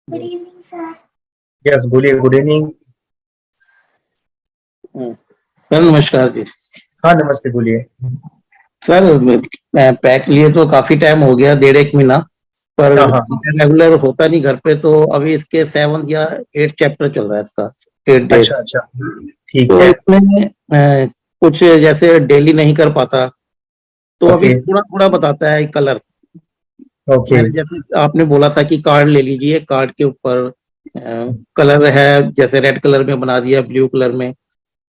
Good evening sir. Yes बोलिए। Good evening. Sir नमस्कार जी। हाँ नमस्ते, बोलिए। सर मैं पैक लिए तो काफी टाइम हो गया, 1.5 महीना, पर हाँ हाँ रेगुलर होता नहीं घर पे। तो अभी इसके 7 या 8 चैप्टर चल रहा है इसका, 8 डेज। अच्छा अच्छा, ठीक तो है। इसमें कुछ जैसे डेली नहीं कर पाता, तो अभी ओके थोड़ा थोड़ा बताता है कलर। ओके मैंने जैसे आपने बोला था कि कार्ड ले लीजिए, कार्ड के ऊपर कलर है, जैसे रेड कलर में बना दिया, ब्लू कलर में,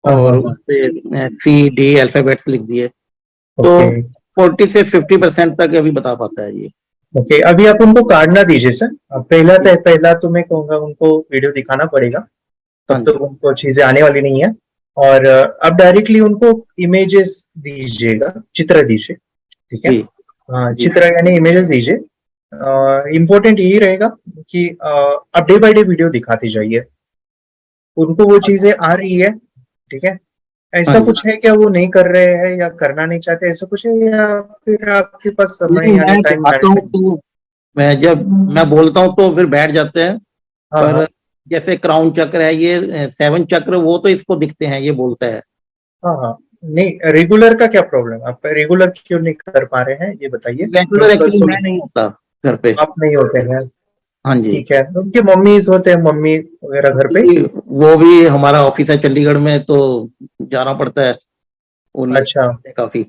हाँ हाँ और हाँ उस पे CD अल्फाबेट्स लिख दिए। तो ओके 40 से 50% तक अभी बता पाता है ये। ओके। अभी आप उनको कार्ड ना दीजिए सर। पहला तो मैं कहूँगा उनको वीडियो दिखाना पड़ेगा, हाँ तब तो जी। उनको चीजें आने वाली नहीं है। और आप डायरेक्टली उनको इमेजेस दीजिएगा, चित्र दीजिए। ठीक है। जी हाँ, जी चित्र यानी इमेजेस दीजिए। इम्पोर्टेंट यही रहेगा कि आप डे बाय डे वीडियो दिखाते जाइए, उनको वो चीजें आ रही है। ठीक है। हाँ ऐसा जी। कुछ है क्या वो नहीं कर रहे हैं या करना नहीं चाहते, ऐसा कुछ है, या फिर आपके पास नहीं, समय यानी मैं टाइम दिखाता हूँ मैनेजमेंट? तो मैं बोलता हूँ तो फिर बैठ जाते हैं। हाँ हाँ पर जैसे क्राउन चक्र है, ये 7 चक्र, वो तो इसको दिखते हैं, ये बोलता है। हाँ हाँ। नहीं, रेगुलर का क्या प्रॉब्लम, आप रेगुलर क्यों नहीं कर पा रहे हैं ये बताइए, मैं रेगुलर उसका एक्चुअली मैं नहीं होता घर पे। आप नहीं होते हैं? हाँ जी। ठीक है, उनके मम्मीज होते हैं, मम्मी वगैरह घर पे? जी, वो भी, हमारा ऑफिस है चंडीगढ़ में, तो जाना पड़ता है, वो नहीं अच्छा। है काफी।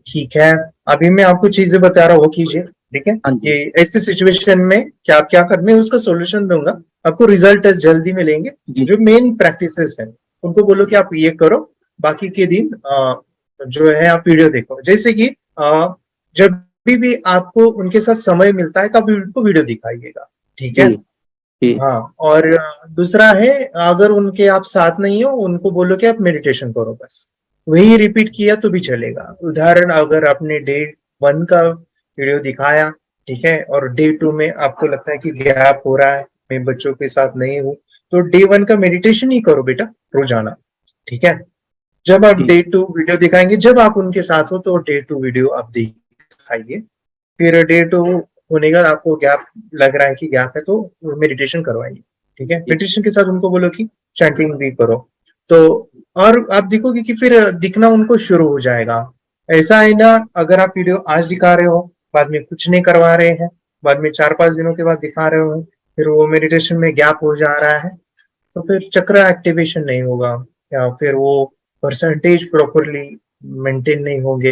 ठीक है। अभी मैं आपको चीजें बता रहा हूँ, वो कीजिए। ठीक है। हाँ जी। ये ऐसी सिचुएशन में क्या आप क्या करने, उसका सॉल्यूशन दूंगा आपको, रिजल्ट जल्दी मिलेंगे। जी जो मेन प्रैक्टिसेस है उनको बोलो कि आप ये करो, बाकी के दिन जो है आप वीडियो देखो। जैसे कि जब भी आपको उनके साथ समय मिलता है तब उनको वीडियो दिखाइएगा। ठीक है। जी जी हाँ। और दूसरा है, अगर उनके आप साथ नहीं हो उनको बोलो कि आप मेडिटेशन करो, बस वही रिपीट किया तो भी चलेगा। उदाहरण, अगर आपने डे 1 का वीडियो दिखाया, ठीक है, और डे 2 में आपको लगता है कि गैप हो रहा है, मैं बच्चों के साथ नहीं हूँ, तो डे 1 का मेडिटेशन ही करो बेटा, रोजाना। ठीक है। जब आप जी डे 2 वीडियो दिखाएंगे, जब आप उनके साथ हो, तो डे 2 वीडियो आप दिखाइए। फिर डे 2 होने का आपको गैप लग रहा है कि गैप है, तो मेडिटेशन करवाइए। ठीक है। जी मेडिटेशन के साथ उनको बोलो कि चैंटिंग भी करो। तो और आप देखोगे कि फिर दिखना उनको शुरू हो जाएगा। ऐसा है ना, अगर आप वीडियो आज दिखा रहे हो, बाद में कुछ नहीं करवा रहे हैं, बाद में 4-5 दिनों के बाद दिखा रहे हो, फिर वो मेडिटेशन में गैप हो जा रहा है, तो फिर चक्र एक्टिवेशन नहीं होगा, या फिर वो परसेंटेज प्रॉपरली मेंटेन नहीं होंगे,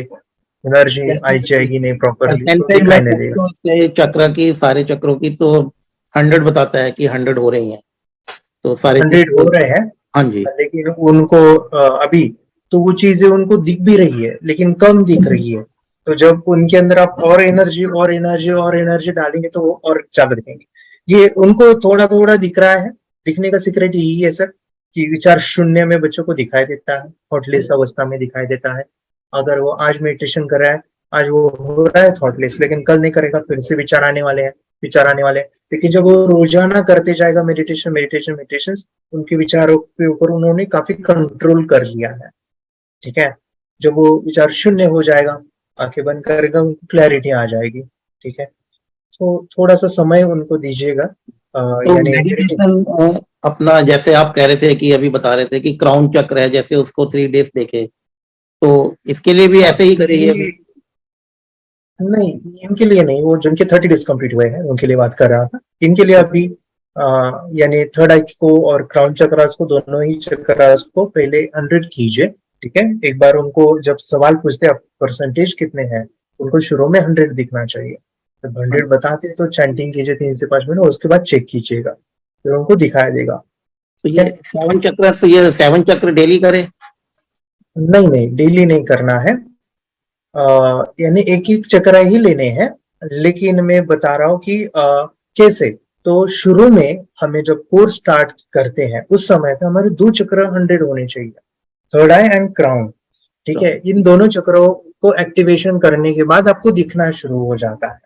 एनर्जी आई जाएगी नहीं प्रॉपरली, तो परसेंटेज मैं दिखाई नहीं देगा। पूछता हूँ इसके चक्र की, सारे चक्रों की, तो 100 बताता है कि 100 हो रही हैं, तो सारे 100 हो चक्र। रहे हैं, हाँ जी। लेकिन उनको अभी तो वो चीजें उनको दिख भी रही है, लेकिन कम दिख रही है। तो जब उनके अंदर आप और एनर्जी और एनर्जी और एनर्जी डालेंगे, तो वो और ज्यादा दिखेंगे। ये उनको थोड़ा थोड़ा दिख रहा है। दिखने का सीक्रेट यही है सर, कि विचार शून्य में बच्चों को दिखाई देता है, थॉटलेस अवस्था में दिखाई देता है। अगर वो आज मेडिटेशन कर रहा है, आज वो हो रहा है थॉटलेस, लेकिन कल नहीं करेगा, फिर से विचार आने वाले हैं, विचार आने वाले हैं। लेकिन जब वो रोजाना करते जाएगा मेडिटेशन मेडिटेशन मेडिटेशन, उनके विचारों के ऊपर उन्होंने काफी कंट्रोल कर लिया है। ठीक है। जब वो विचार शून्य हो जाएगा, आंखें बंद करेगा, उनको क्लैरिटी आ जाएगी। ठीक है। तो थोड़ा सा समय उनको दीजिएगा, तो यानी मेडिटेशन अपना, जैसे आप कह रहे थे कि अभी बता रहे थे कि क्राउन चक्र है, जैसे उसको 3 डेज देखे, तो इसके लिए भी ऐसे ही करेंगे अभी? नहीं, इनके लिए नहीं, वो जिनके 30 डेज कंप्लीट हुए हैं उनके लिए बात कर रहा था। इनके लिए अभी यानी थर्ड आई को और क्राउन चक्रास को, दोनों ही चक्रास को पहले 100 कीजिए। ठीक है। एक बार उनको जब सवाल पूछते आप परसेंटेज कितने हैं, उनको शुरू में 100 दिखना चाहिए। जब हाँ, 100 बताते तो चैंटिंग कीजिए 3 से 5 मिनट, उसके बाद चेक कीजिएगा, फिर उनको दिखाई देगा। तो ठीक ये है। 7 चक्र, तो ये 7 चक्र डेली करे? नहीं नहीं, डेली नहीं करना है। यानी एक एक चक्र ही लेने हैं। लेकिन मैं बता रहा हूँ कि कैसे। तो शुरू में हमें जब कोर्स स्टार्ट करते हैं, उस समय पे हमारे 2 चक्र 100 होने चाहिए, थर्ड आई एंड क्राउन। ठीक है। इन दोनों चक्रों को एक्टिवेशन करने के बाद आपको दिखना शुरू हो जाता है।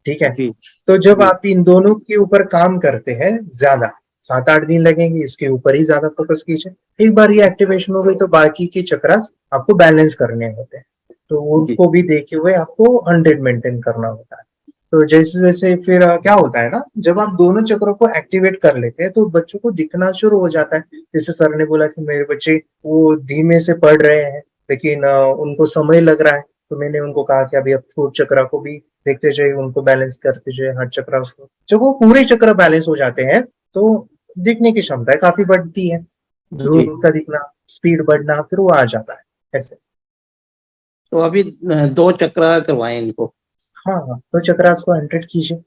ठीक है। जी तो जब जी। आप इन दोनों के ऊपर काम करते हैं, ज्यादा 7-8 दिन लगेंगे, इसके ऊपर ही ज्यादा फोकस कीजिए। एक बार ये एक्टिवेशन हो गई, तो बाकी के चक्रास आपको बैलेंस करने होते हैं, तो जी उनको भी देखे हुए आपको 100 मेंटेन करना होता है। तो जैसे जैसे फिर क्या होता है ना, जब आप दोनों चक्रों को एक्टिवेट कर लेते हैं तो बच्चों को दिखना शुरू हो जाता है। जैसे सर ने बोला कि मेरे बच्चे वो धीमे से पढ़ रहे हैं लेकिन उनको समय लग रहा है, तो मैंने उनको कहा कि अभी आप फ्रूट चक्र को भी देखते जाइए, उनको बैलेंस करते जाइए, हर चक्र को। जब वो पूरे चक्र बैलेंस हो जाते हैं तो दिखने की क्षमता काफी बढ़ती है, दूर का दिखना, स्पीड बढ़ना, फिर वो आ जाता है ऐसे। तो अभी 2 चक्र करवाएं इनको। हाँ हाँ, तो चक्रास को 100 कीजिए,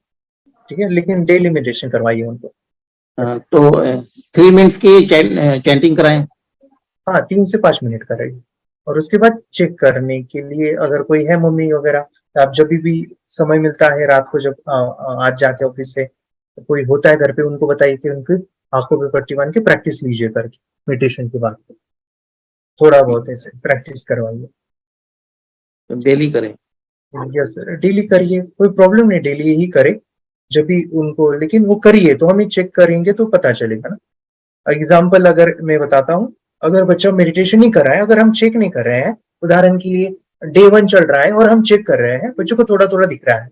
ठीक है, लेकिन डेली मेडिटेशन करवाइए उनको। तो 3 मिनट्स की चैंटिंग कराएं। हाँ, 3 से 5 मिनट कराइए। और उसके बाद चेक करने के लिए अगर कोई है मम्मी वगैरह, तो आप जब भी समय मिलता है रात को, जब आज जाते हैं ऑफिस से, तो कोई होता है घर पे, उनको बताइए कि उनकी आंखों पे पट्टी बांध के प्रैक्टिस लीजिए करके मेडिटेशन के बाद। थोड़ा बहुत ऐसे प्रैक्टिस करवाइए। तो डेली करें। यस सर, डेली करिए, कोई प्रॉब्लम नहीं, डेली यही करे जब भी उनको, लेकिन वो करिए तो हमें चेक करेंगे तो पता चलेगा ना। एग्जाम्पल अगर मैं बताता हूँ, अगर बच्चा मेडिटेशन नहीं कर रहा है, अगर हम चेक नहीं कर रहे हैं, उदाहरण के लिए डे 1 चल रहा है और हम चेक कर रहे हैं, बच्चों को थोड़ा थोड़ा दिख रहा है,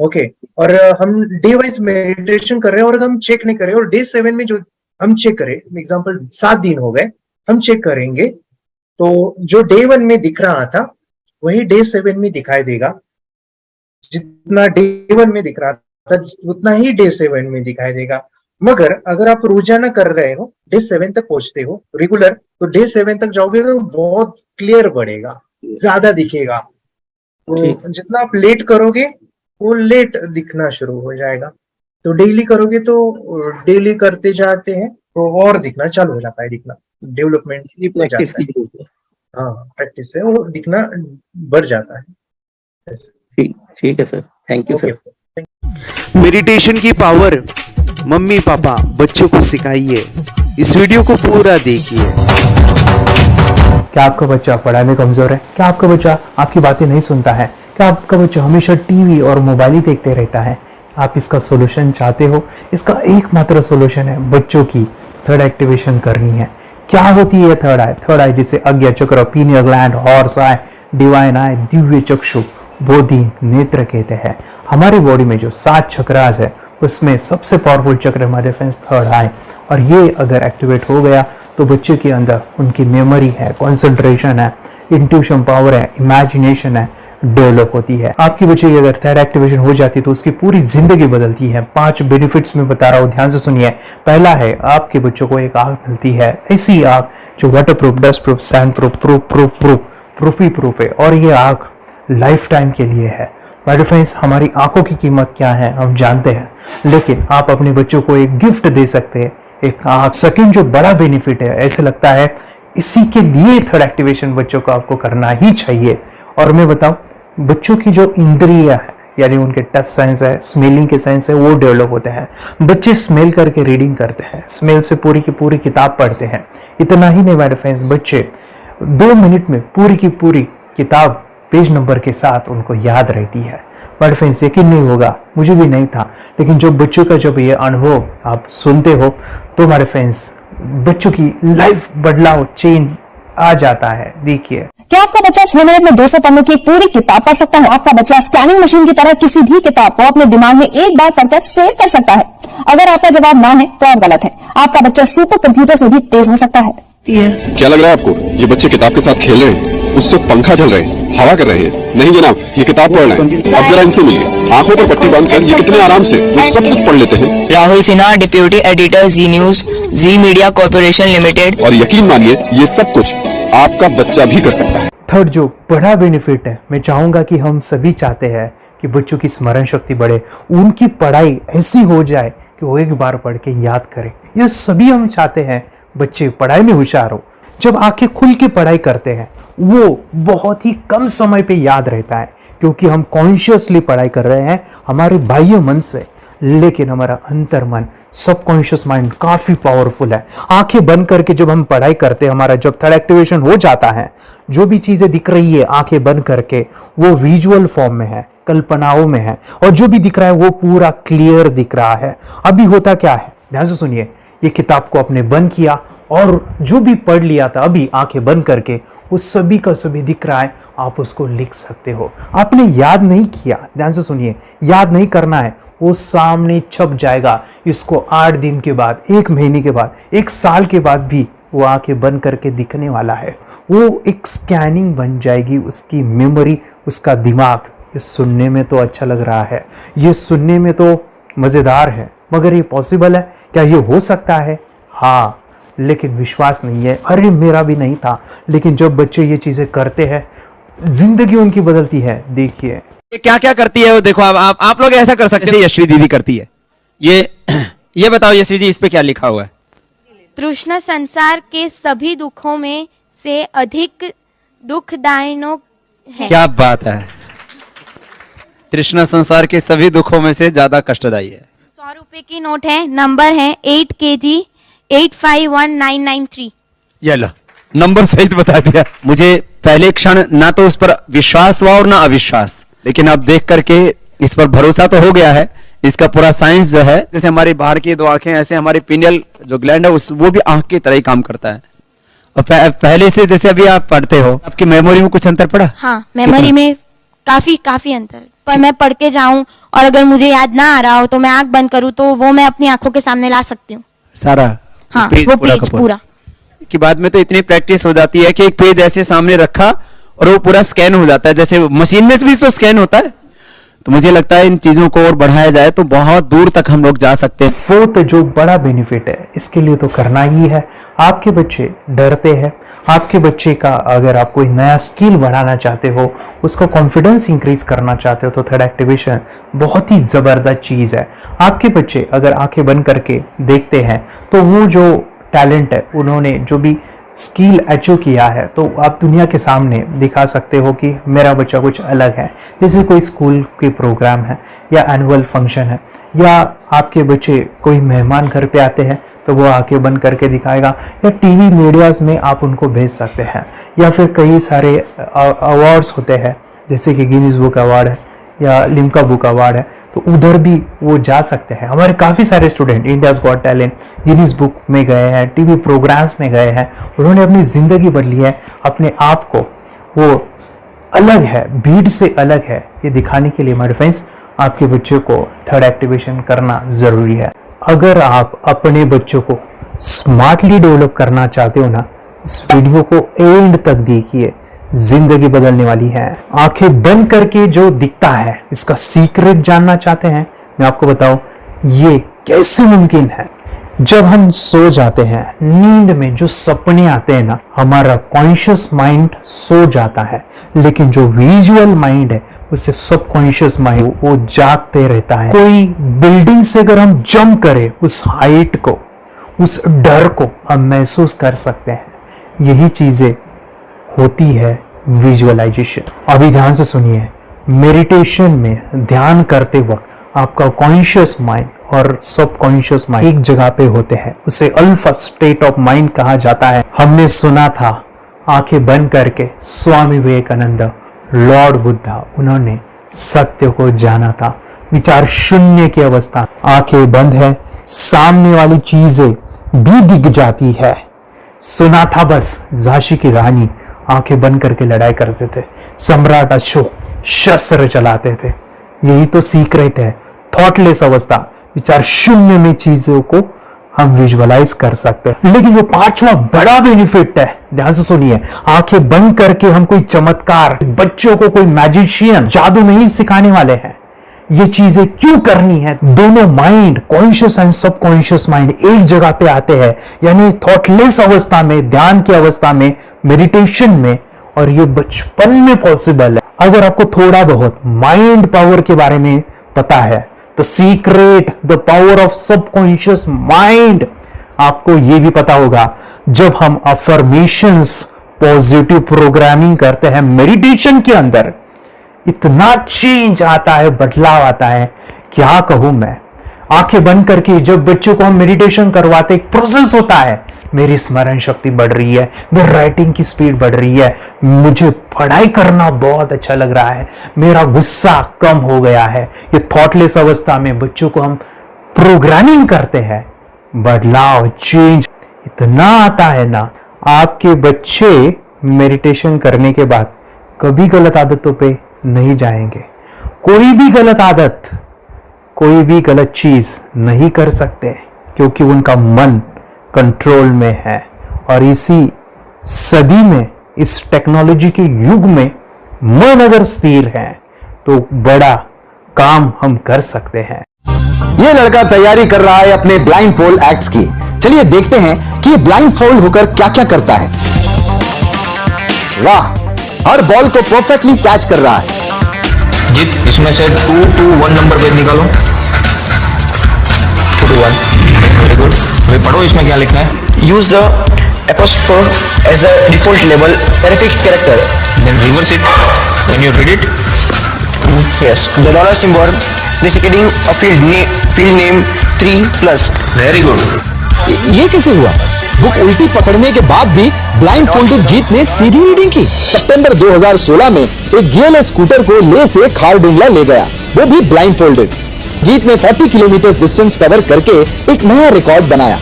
ओके, और हम डे वाइज मेडिटेशन कर रहे हैं और हम चेक नहीं कर रहे, और डे 7 में जो हम चेक करें, एग्जाम्पल 7 दिन हो गए, हम चेक करेंगे तो जो डे 1 में दिख रहा था वही डे 7 में दिखाई देगा। जितना डे 1 में दिख रहा था उतना ही डे 7 में दिखाई देगा। मगर अगर आप रोजाना कर रहे हो, डे 7 तक पहुंचते हो रेगुलर, तो डे 7 तक जाओगे तो बहुत क्लियर बढ़ेगा, ज्यादा दिखेगा। तो जितना आप लेट करोगे वो लेट दिखना शुरू हो जाएगा। तो डेली करोगे तो डेली करते जाते हैं तो और दिखना चालू हो जाता है, दिखना डेवलपमेंट हो जाता है। हाँ, प्रैक्टिस से वो दिखना बढ़ जाता है। ठीक है sir, thank you sir. Meditation की पावर मम्मी पापा बच्चों को सिखाइए। इस वीडियो को पूरा देखिए। क्या आपका बच्चा पढ़ाई में कमजोर है? क्या आपका बच्चा आपकी बातें नहीं सुनता है? क्या आपका बच्चा हमेशा टीवी और मोबाइल ही देखते रहता है? आप इसका सोल्यूशन चाहते हो? इसका एकमात्र सोल्यूशन है बच्चों की थर्ड एक्टिवेशन करनी है। क्या होती है थर्ड आई? थर्ड आई जिसे Ajna chakra, pineal gland, horse eye, divine eye, दिव्य चक्षु, बोधि नेत्र कहते हैं। हमारे बॉडी में जो 7 चक्रास है उसमें सबसे पावरफुल चक्र हमारे फ्रेंड्स थर्ड आई, और ये अगर एक्टिवेट हो गया तो बच्चे के अंदर उनकी मेमोरी है, कंसंट्रेशन है, इंट्यूशन पावर है, इमेजिनेशन है, डेवलप होती है। आपकी बच्चे की अगर थर्ड एक्टिवेशन हो जाती है तो उसकी पूरी जिंदगी बदलती है। 5 बेनिफिट्स में बता रहा हूँ, ध्यान से सुनिए। पहला है, आपके बच्चों को एक आंख मिलती है, ऐसी आंख जो water proof, dust proof, sand proof, proof ही प्रूफ है, और ये आंख लाइफ टाइम के लिए है। माय फ्रेंड्स, हमारी आंखों की कीमत क्या है हम जानते हैं, लेकिन आप अपने बच्चों को एक गिफ्ट दे सकते हैं, एक आंख। सेकंड जो बड़ा बेनिफिट है, ऐसे लगता है इसी के लिए थर्ड एक्टिवेशन बच्चों को आपको करना ही चाहिए। और मैं बताऊं, बच्चों की जो इंद्रियां है, यानी उनके टच सेंस है, स्मेलिंग के सेंस है, वो डेवलप होते हैं। बच्चे स्मेल करके रीडिंग करते हैं, स्मेल से पूरी की पूरी किताब पढ़ते हैं। इतना ही नहीं माय फ्रेंड्स, बच्चे 2 मिनट में पूरी की पूरी किताब पेज नंबर के साथ उनको याद रहती है। बट फ्रेंड्स, यकीन नहीं होगा, मुझे भी नहीं था, लेकिन जो बच्चों का जब ये अनुभव आप सुनते हो तो हमारे फ्रेंड्स बच्चों की लाइफ बदलाव, चेंज आ जाता है। देखिए, क्या आपका बच्चा 6 मिनट में 200 पन्नों की एक पूरी किताब पढ़ सकता है? आपका बच्चा स्कैनिंग मशीन की तरह किसी भी किताब को अपने दिमाग में एक बार पढ़कर सेव कर सकता है? अगर आपका जवाब ना है तो आप गलत है। आपका बच्चा सुपर कंप्यूटर से भी तेज हो सकता है। क्या लग रहा है आपको ये बच्चे किताब के साथ खेल रहे हैं? उससे पंखा चल रहे हैं, हवा कर रहे हैं? नहीं जनाब, ये किताब पढ़ रहे हैं। अब जरा इनसे मिलिए, आंखों पर पट्टी बांधकर ये कितने आराम से वो सब कुछ पढ़ लेते हैं। राहुल सिन्हा, डिप्यूटी एडिटर, जी न्यूज, जी मीडिया कॉर्पोरेशन लिमिटेड। और यकीन मानिए, ये सब कुछ आपका बच्चा भी कर सकता है। थर्ड जो बड़ा बेनिफिट है, मैं चाहूंगा कि हम सभी चाहते हैं कि बच्चों की स्मरण शक्ति बढ़े, उनकी पढ़ाई ऐसी हो जाए कि वो एक बार पढ़ के याद करें। ये सभी हम चाहते हैं बच्चे पढ़ाई में होशियार हो। जब आंखें खुल के पढ़ाई करते हैं वो बहुत ही कम समय पे याद रहता है, क्योंकि हम कॉन्शियसली पढ़ाई कर रहे हैं हमारे बाह्य मन से, लेकिन हमारा अंतर मन, सबकॉन्शियस माइंड काफी पावरफुल है। आंखें बंद करके जब हम पढ़ाई करते हैं, हमारा जब थर्ड एक्टिवेशन हो जाता है, जो भी चीजें दिख रही है आंखें बंद करके, वो विजुअल फॉर्म में है, कल्पनाओं में है, और जो भी दिख रहा है वो पूरा क्लियर दिख रहा है। अभी होता क्या है, ध्यान से सुनिए। ये किताब को आपने बंद किया और जो भी पढ़ लिया था अभी आंखें बंद करके वो सभी का सभी दिख रहा है, आप उसको लिख सकते हो। आपने याद नहीं किया, ध्यान से सुनिए, याद नहीं करना है, वो सामने छप जाएगा। इसको 8 दिन के बाद, 1 महीने के बाद, 1 साल के बाद भी वो आंखें बंद करके दिखने वाला है। वो एक स्कैनिंग बन जाएगी, उसकी मेमोरी, उसका दिमाग। ये सुनने में तो अच्छा लग रहा है, ये सुनने में तो मज़ेदार है, मगर ये पॉसिबल है क्या? ये हो सकता है? हाँ, लेकिन विश्वास नहीं है। अरे मेरा भी नहीं था, लेकिन जब बच्चे ये चीज़ें करते हैं, जिंदगी उनकी बदलती है। देखिए ये क्या क्या करती है वो देखो। अब आप लोग ऐसा कर सकते हैं, यशवी दीदी करती है। ये बताओ यशवी जी, इस पे क्या लिखा हुआ है? तृष्णा संसार के सभी दुखों में से अधिक दुखदायक है। क्या बात है, तृष्णा संसार के सभी दुखों में से ज्यादा कष्टदायी है। 100 रुपए की नोट है, नंबर है 8 kg 851993। ये लो, नंबर सहित बता दिया। मुझे पहले क्षण ना तो उस पर विश्वास हुआ और ना अविश्वास, लेकिन अब देख करके इस पर भरोसा तो हो गया है। इसका पूरा साइंस जो है, जैसे हमारी बाहर की 2 आंखें, ऐसे हमारी पिनियल जो ग्लैंड है वो भी आंख की तरह ही काम करता है। और पहले से जैसे अभी आप पढ़ते हो, आपकी मेमोरी में कुछ अंतर पड़ा? हाँ, मेमोरी में काफी अंतर। पर मैं पढ़ के जाऊं और अगर मुझे याद ना आ रहा हो तो मैं आंख बंद करूं तो वो मैं अपनी आंखों के सामने ला सकती हूँ सारा। हाँ, वो पेज पूरा कि बाद में तो इतनी प्रैक्टिस हो जाती है कि एक पेज ऐसे सामने रखा और वो पूरा स्कैन हो जाता है, जैसे मशीन में भी तो स्कैन होता है। तो मुझे लगता है इन चीजों को और बढ़ाया जाए तो बहुत दूर तक हम लोग जा सकते हैं। फोर्थ जो बड़ा बेनिफिट है, इसके लिए तो करना ही है। आपके बच्चे डरते हैं, आपके बच्चे का अगर आप कोई नया स्किल बढ़ाना चाहते हो, उसका कॉन्फिडेंस इंक्रीज करना चाहते हो, तो थर्ड एक्टिवेशन बहुत ही जबरदस्त चीज है। आपके बच्चे अगर आंखें बंद करके देखते हैं तो वो जो टैलेंट है, उन्होंने जो भी स्किल अचीव किया है, तो आप दुनिया के सामने दिखा सकते हो कि मेरा बच्चा कुछ अलग है। जैसे कोई स्कूल के प्रोग्राम है या एनुअल फंक्शन है, या आपके बच्चे कोई मेहमान घर पे आते हैं तो वो आंखें बंद करके दिखाएगा, या टीवी मीडियाज में आप उनको भेज सकते हैं, या फिर कई सारे अवार्ड्स होते हैं जैसे कि गिनीज बुक अवार्ड है या लिम्का बुक अवार्ड है, तो उधर भी वो जा सकते हैं। हमारे काफ़ी सारे student India's got talent, Guinness book में गए हैं, टीवी प्रोग्राम्स में गए हैं, उन्होंने अपनी ज़िंदगी बदली है, अपने आप को वो अलग है, भीड़ से अलग है, ये दिखाने के लिए माय फ्रेंड्स आपके बच्चों को थर्ड एक्टिवेशन करना ज़रूरी है। अगर आप अपने बच्चों को स्मार्टली डेवलप करना चाहते हो ना, इस वीडियो को एंड तक देखिए, जिंदगी बदलने वाली है। आंखें बंद करके जो दिखता है, इसका सीक्रेट जानना चाहते हैं? मैं आपको बताऊं ये कैसे मुमकिन है। जब हम सो जाते हैं, नींद में जो सपने आते हैं ना, हमारा कॉन्शियस माइंड सो जाता है, लेकिन जो विजुअल माइंड है, उसे सबकॉन्शियस माइंड वो जागते रहता है। कोई बिल्डिंग से अगर हम जंप करें, उस हाइट को, उस डर को हम महसूस कर सकते हैं। यही चीजें होती है विजुअलाइजेशन। अभी ध्यान से सुनिए, मेडिटेशन में ध्यान करते वक्त आपका कॉन्शियस माइंड और सबकॉन्शियस माइंड एक जगह पे होते हैं, उसे अल्फा स्टेट ऑफ माइंड कहा जाता है। हमने सुना था, आंखें बंद करके स्वामी विवेकानंद, लॉर्ड बुद्धा, उन्होंने सत्य को जाना था। विचार शून्य की अवस्था, आंखें बंद है, सामने वाली चीजें भी दिख जाती है। सुना था बस, झांसी की रानी आंखें बंद करके लड़ाई करते थे, सम्राट अशोक शस्त्र चलाते थे। यही तो सीक्रेट है, थॉटलेस अवस्था, विचार शून्य में चीजों को हम विजुअलाइज कर सकते हैं। लेकिन जो 5वां बड़ा बेनिफिट है, ध्यान से सुनिए, आंखें बंद करके हम कोई चमत्कार, बच्चों को कोई मैजिशियन जादू नहीं सिखाने वाले हैं। ये चीजें क्यों करनी है? दोनों mind, conscious and subconscious mind एक जगह पे आते हैं, यानी थॉटलेस अवस्था में, ध्यान की अवस्था में, मेडिटेशन में, और ये बचपन में पॉसिबल है। अगर आपको थोड़ा बहुत माइंड पावर के बारे में पता है, तो secret, the power of subconscious mind, आपको ये भी पता होगा, जब हम अफर्मेशंस, पॉजिटिव प्रोग्रामिंग करते हैं मेडिटेशन के अंदर, इतना चेंज आता है, बदलाव आता है, क्या कहूं मैं। आंखें बंद करके जब बच्चों को हम मेडिटेशन करवाते, एक प्रोसेस होता है, मेरी स्मरण शक्ति बढ़ रही है, मेरी राइटिंग की स्पीड बढ़ रही है, मुझे पढ़ाई करना बहुत अच्छा लग रहा है, मेरा गुस्सा कम हो गया है। ये थॉटलेस अवस्था में बच्चों को हम प्रोग्रामिंग करते हैं, बदलाव, चेंज इतना आता है ना। आपके बच्चे मेडिटेशन करने के बाद कभी गलत आदतों पे नहीं जाएंगे। कोई भी गलत आदत, कोई भी गलत चीज नहीं कर सकते, क्योंकि उनका मन कंट्रोल में है। और इसी सदी में, इस टेक्नोलॉजी के युग में मन अगर स्थिर है तो बड़ा काम हम कर सकते हैं। ये लड़का तैयारी कर रहा है अपने ब्लाइंड फोल्ड एक्ट्स की। चलिए देखते हैं कि ये ब्लाइंड फोल्ड होकर क्या क्या करता है। वाह, हर बॉल को परफेक्टली कैच कर रहा है। जीत, इसमें से 2 to 1 नंबर भेज निकालो। 2 to 1, वेरी गुड। अभी पढ़ो इसमें क्या लिखा है। Use the apostrophe as the default label terrific character. Then reverse it when you read it. Yes, the dollar symbol designating a field name 3+. Very good. ये कैसे हुआ? बुक उल्टी पकड़ने के बाद भी ब्लाइंड फोल्डेड जीत ने सीधी रीडिंग की। सितंबर 2016 में एक गियरलेस स्कूटर को ले से खारडुंगला ले गया, वो भी ब्लाइंड फोल्डेड। जीत ने 40 किलोमीटर डिस्टेंस कवर करके एक नया रिकॉर्ड बनाया।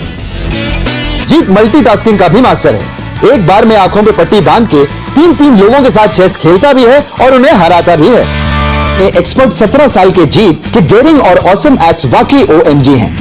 जीत मल्टीटास्किंग का भी मास्टर है। एक बार में आंखों पे पट्टी बांध के 3 लोगों के साथ चेस खेलता भी है और उन्हें हराता भी है। एक्सपर्ट 17 साल के जीत के डेयरिंग और ऑसम एक्ट्स वाकई OMG हैं।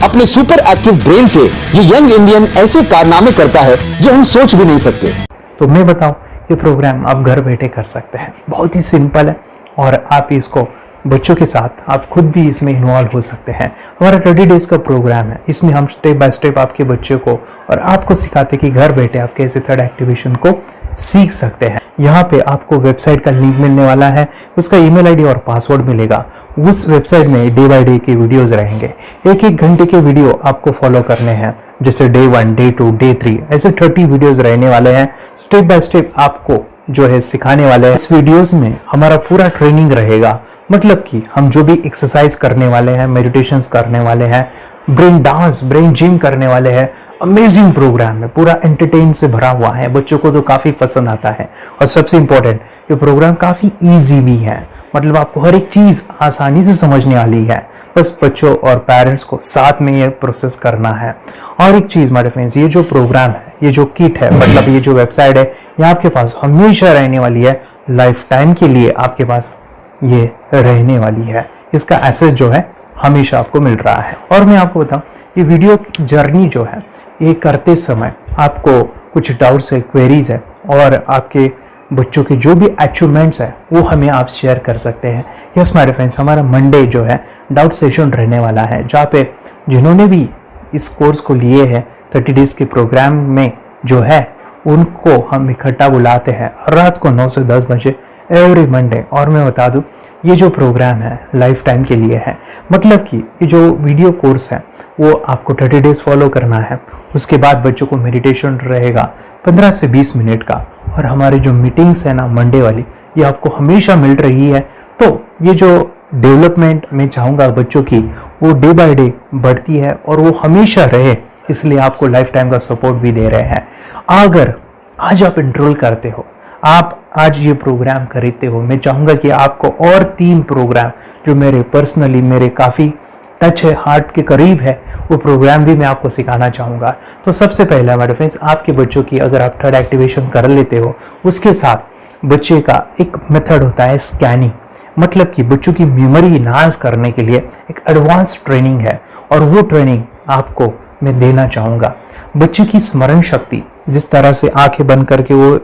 अपने सुपर एक्टिव ब्रेन से ये यंग इंडियन ऐसे कारनामे करता है जो हम सोच भी नहीं सकते। तो मैं बताऊं, ये प्रोग्राम आप घर बैठे कर सकते हैं, बहुत ही सिंपल है। और आप इसको बच्चों के साथ आप खुद भी इसमें इन्वॉल्व हो सकते हैं। हमारा 30 डेज का प्रोग्राम है, इसमें हम स्टेप बाय स्टेप आपके बच्चे को और आपको सिखाते हैं कि घर बैठे आप कैसे थर्ड एक्टिवेशन को सीख सकते हैं। यहाँ पे आपको वेबसाइट का लिंक मिलने वाला है, उसका ईमेल आईडी और पासवर्ड मिलेगा। उस वेबसाइट में डे बाय डे के वीडियोस रहेंगे, 1-1 घंटे के वीडियो आपको फॉलो करने हैं। जैसे डे 1, डे 2, डे 3 ऐसे 30 वीडियोस रहने वाले हैं। स्टेप बाय स्टेप आपको जो है सिखाने वाले हैं। इस वीडियोस में हमारा पूरा ट्रेनिंग रहेगा, मतलब कि हम जो भी एक्सरसाइज करने वाले हैं, मेडिटेशंस करने वाले हैं, ब्रेन डांस, ब्रेन जिम करने वाले हैं। अमेजिंग प्रोग्राम है, पूरा एंटरटेन से भरा हुआ है, बच्चों को तो काफी पसंद आता है। और सबसे इंपॉर्टेंट, ये प्रोग्राम काफी इजी भी है, मतलब आपको हर एक चीज आसानी से समझने वाली है। बस बच्चों और पेरेंट्स को साथ में ये प्रोसेस करना है। और एक चीज मेरे फ्रेंड्स, ये जो प्रोग्राम है, ये जो किट है, मतलब ये जो वेबसाइट है, ये आपके पास हमेशा रहने वाली है, लाइफ टाइम के लिए आपके पास ये रहने वाली है। इसका एक्सेस जो है हमेशा आपको मिल रहा है। और मैं आपको बताऊं, ये वीडियो जर्नी जो है, ये करते समय आपको कुछ डाउट्स है, क्वेरीज है, और आपके बच्चों के जो भी अचीवमेंट्स है वो हमें आप शेयर कर सकते हैं। यस माय फ्रेंड्स, हमारा मंडे जो है डाउट सेशन रहने वाला है, जहाँ पे जिन्होंने भी इस कोर्स को लिए हैं 30 डेज के प्रोग्राम में जो है, उनको हम इकट्ठा बुलाते हैं रात को 9 से 10 बजे एवरी मंडे। और मैं बता दूं, ये जो प्रोग्राम है लाइफ टाइम के लिए है, मतलब कि ये जो वीडियो कोर्स है वो आपको 30 डेज फॉलो करना है। उसके बाद बच्चों को मेडिटेशन रहेगा 15 से 20 मिनट का, और हमारी जो मीटिंग्स है ना मंडे वाली, ये आपको हमेशा मिल रही है। तो ये जो डेवलपमेंट मैं चाहूँगा बच्चों की, वो डे बाय डे बढ़ती है और वो हमेशा रहे, इसलिए आपको लाइफ टाइम का सपोर्ट भी दे रहे हैं। अगर आज आप एनरोल करते हो, आप आज ये प्रोग्राम खरीदते हो, मैं चाहूँगा कि आपको और 3 प्रोग्राम जो मेरे पर्सनली मेरे काफ़ी टच है, हार्ट के करीब है, वो प्रोग्राम भी मैं आपको सिखाना चाहूँगा। तो सबसे पहला मेरे फ्रेंड्स, आपके बच्चों की अगर आप थर्ड एक्टिवेशन कर लेते हो, उसके साथ बच्चे का एक मेथड होता है स्कैनिंग, मतलब कि बच्चों की मेमोरी इनहांस करने के लिए एक एडवांस ट्रेनिंग है, और वो ट्रेनिंग आपको मैं देना चाहूँगा। बच्चे की स्मरण शक्ति, जिस तरह से आंखें बंद करके वो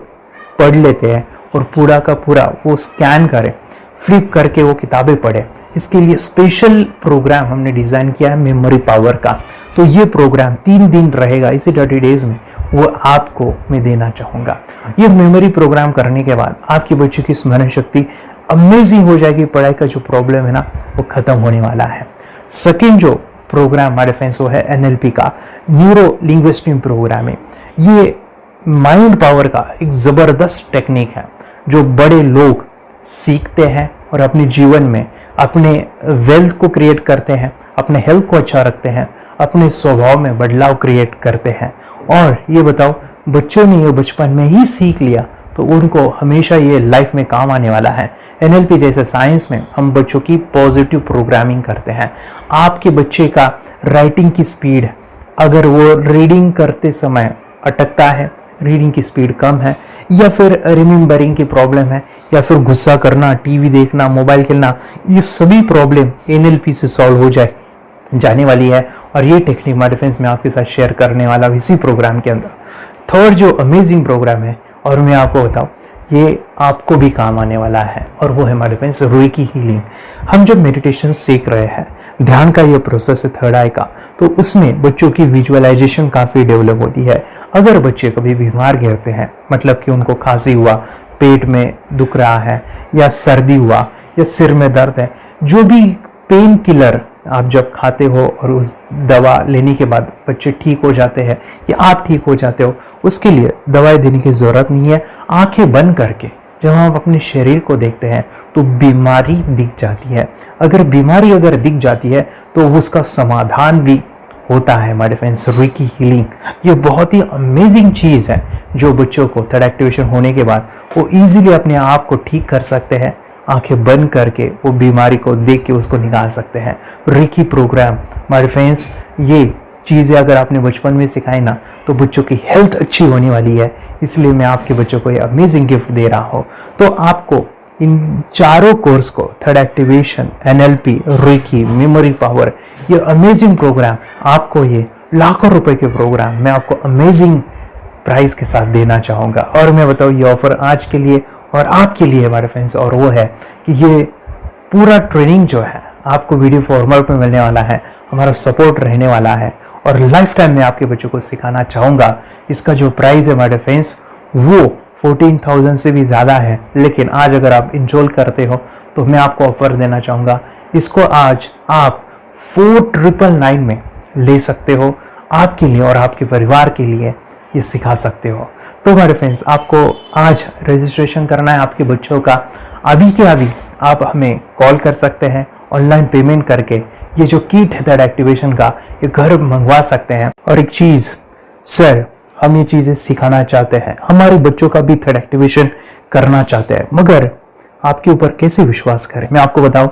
पढ़ लेते हैं और पूरा का पूरा वो स्कैन करें, फ्लिप करके वो किताबें पढ़े, इसके लिए स्पेशल प्रोग्राम हमने डिज़ाइन किया है मेमोरी पावर का। तो ये प्रोग्राम 3 दिन रहेगा, इसी 30 डेज में वो आपको मैं देना चाहूँगा। ये मेमोरी प्रोग्राम करने के बाद आपके बच्चों की स्मरण शक्ति अमेजिंग हो जाएगी, पढ़ाई का जो प्रॉब्लम है ना वो खत्म होने वाला है। सेकेंड जो प्रोग्राम हमारे फ्रेंड्स वो है NLP का, न्यूरो लिंग्विस्टिक प्रोग्राम है। ये माइंड पावर का एक ज़बरदस्त टेक्निक है जो बड़े लोग सीखते हैं और अपने जीवन में अपने वेल्थ को क्रिएट करते हैं, अपने हेल्थ को अच्छा रखते हैं, अपने स्वभाव में बदलाव क्रिएट करते हैं। और ये बताओ, बच्चों ने ये बचपन में ही सीख लिया तो उनको हमेशा ये लाइफ में काम आने वाला है। NLP जैसे साइंस में हम बच्चों की पॉजिटिव प्रोग्रामिंग करते हैं। आपके बच्चे का राइटिंग की स्पीड, अगर वो रीडिंग करते समय अटकता है रीडिंग की स्पीड कम है, या फिर रिमेम्बरिंग की प्रॉब्लम है, या फिर गुस्सा करना, टीवी देखना, मोबाइल खेलना, ये सभी प्रॉब्लम NLP से सॉल्व हो जाने वाली है। और ये टेक्निक माय डिफेंस में आपके साथ शेयर करने वाला इसी प्रोग्राम के अंदर। थर्ड जो अमेजिंग प्रोग्राम है, और मैं आपको बताऊं ये आपको भी काम आने वाला है, और वो है माय डिफेंस रेकी हीलिंग। हम जब मेडिटेशन सीख रहे हैं, ध्यान का ये प्रोसेस है थर्ड आई का, तो उसमें बच्चों की विजुअलाइजेशन काफ़ी डेवलप होती है। अगर बच्चे कभी बीमार गिरते हैं, मतलब कि उनको खांसी हुआ, पेट में दुख रहा है, या सर्दी हुआ, या सिर में दर्द है, जो भी पेन किलर आप जब खाते हो और उस दवा लेने के बाद बच्चे ठीक हो जाते हैं या आप ठीक हो जाते हो, उसके लिए दवाई देने की ज़रूरत नहीं है। आंखें बंद करके जब हम अपने शरीर को देखते हैं तो बीमारी दिख जाती है। अगर बीमारी दिख जाती है तो उसका समाधान भी होता है। माय डिफेंस रेकी हीलिंग ये बहुत ही अमेजिंग चीज़ है जो बच्चों को थर्ड एक्टिवेशन होने के बाद वो इजीली अपने आप को ठीक कर सकते हैं। आंखें बंद करके वो बीमारी को देख के उसको निकाल सकते हैं। रेकी प्रोग्राम माय डिफेंस ये चीज़ें अगर आपने बचपन में सिखाई ना तो बच्चों की हेल्थ अच्छी होने वाली है। इसलिए मैं आपके बच्चों को ये अमेजिंग गिफ्ट दे रहा हूँ। तो आपको इन चारों कोर्स को third activation, NLP, reiki, memory power, ये अमेजिंग प्रोग्राम, आपको ये लाखों रुपए के प्रोग्राम मैं आपको अमेजिंग प्राइस के साथ देना चाहूँगा। और मैं बताऊँ ये ऑफर आज के लिए और आपके लिए हमारे फ्रेंड्स, और वो है कि ये पूरा ट्रेनिंग जो है आपको वीडियो फॉर्मेट में मिलने वाला है, हमारा सपोर्ट रहने वाला है और लाइफ टाइम में आपके बच्चों को सिखाना चाहूँगा। इसका जो प्राइस है हमारे फ्रेंड्स वो 14,000 से भी ज़्यादा है, लेकिन आज अगर आप इंस्टॉल करते हो तो मैं आपको ऑफर देना चाहूँगा। इसको आज आप 4,999 में ले सकते हो। आपके लिए और आपके परिवार के लिए ये सिखा सकते हो। तो हमारे फ्रेंड्स आपको आज रजिस्ट्रेशन करना है आपके बच्चों का। अभी के अभी आप हमें कॉल कर सकते हैं, ऑनलाइन पेमेंट करके ये जो किट है थर्ड एक्टिवेशन का ये घर मंगवा सकते हैं। और एक चीज़ सर, हम ये चीज़ें सिखाना चाहते हैं, हमारे बच्चों का भी थर्ड एक्टिवेशन करना चाहते हैं, मगर आपके ऊपर कैसे विश्वास करें? मैं आपको बताऊं,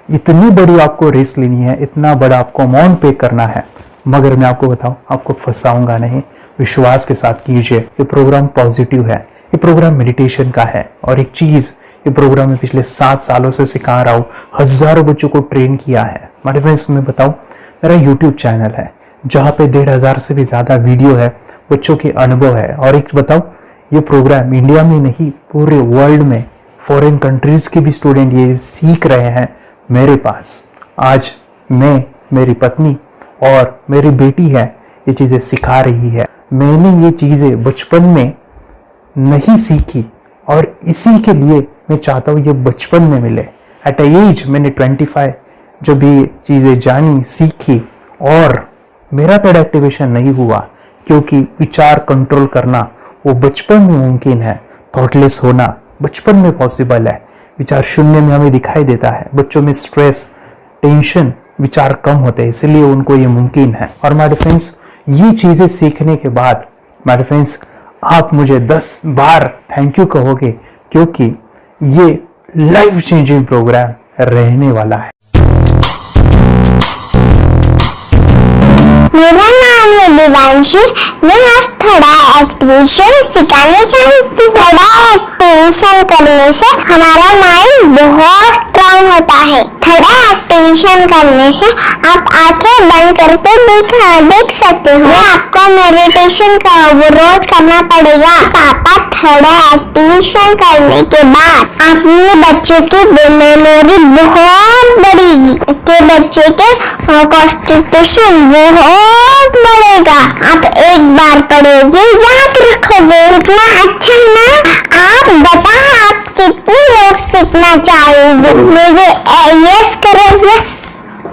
इतनी बड़ी आपको रिस्क लेनी है, इतना बड़ा आपको अमाउंट पे करना है, मगर मैं आपको बताऊं आपको फंसाऊंगा नहीं। विश्वास के साथ कीजिए। ये प्रोग्राम पॉजिटिव है, ये प्रोग्राम मेडिटेशन का है। और एक चीज़, ये प्रोग्राम में पिछले 7 सालों से सिखा रहा हूँ, हज़ारों बच्चों को ट्रेन किया है। मेरे फ्रेंड्स मैं बताऊं, मेरा यूट्यूब चैनल है जहाँ पे 1,500 से भी ज़्यादा वीडियो है, बच्चों के अनुभव है। और एक बताऊं, ये प्रोग्राम इंडिया में नहीं पूरे वर्ल्ड में फॉरेन कंट्रीज के भी स्टूडेंट ये सीख रहे हैं मेरे पास। आज मैं, मेरी पत्नी और मेरी बेटी है ये चीज़ें सिखा रही है। मैंने ये चीज़ें बचपन में नहीं सीखी और इसी के लिए मैं चाहता हूँ ये बचपन में मिले। एट अ एज मैंने 25 जब ये चीज़ें जानी, सीखी, और मेरा थर्ड एक्टिवेशन नहीं हुआ क्योंकि विचार कंट्रोल करना वो बचपन में मुमकिन है। थॉटलेस होना बचपन में पॉसिबल है। विचार शून्य में हमें दिखाई देता है। बच्चों में स्ट्रेस, टेंशन, विचार कम होते हैं, इसलिए उनको ये मुमकिन है। और माय फ्रेंड्स ये चीज़ें सीखने के बाद माय फ्रेंड्स आप मुझे 10 बार थैंक यू कहोगे, क्योंकि ये लाइफ चेंजिंग प्रोग्राम रहने वाला है। मेरा नाम है दिवांशी। मैं आज थोड़ा एक्टिवेशन सिखाना चाहती हूँ। थोड़ा एक्टिवेशन करने से हमारा माइंड बहुत स्ट्रांग होता है। थोड़ा एक्टिवेशन करने से आप आंखें बंद करके देख सकते हो। आपको मेडिटेशन का वो रोज करना पड़ेगा। पापा थोड़ा एक्टिवेशन करने के बाद अपने बच्चे की मेमोरी बहुत बढ़ेगी, के बच्चे के कॉन्स्टिट्यूशन बहुत बढ़ेगा। आप एक बार पढ़ोगे, याद रखोगे, इतना अच्छा है ना। आप बताओ आप कितने लोग सीखना चाहोगे? मुझे यस करो, यस।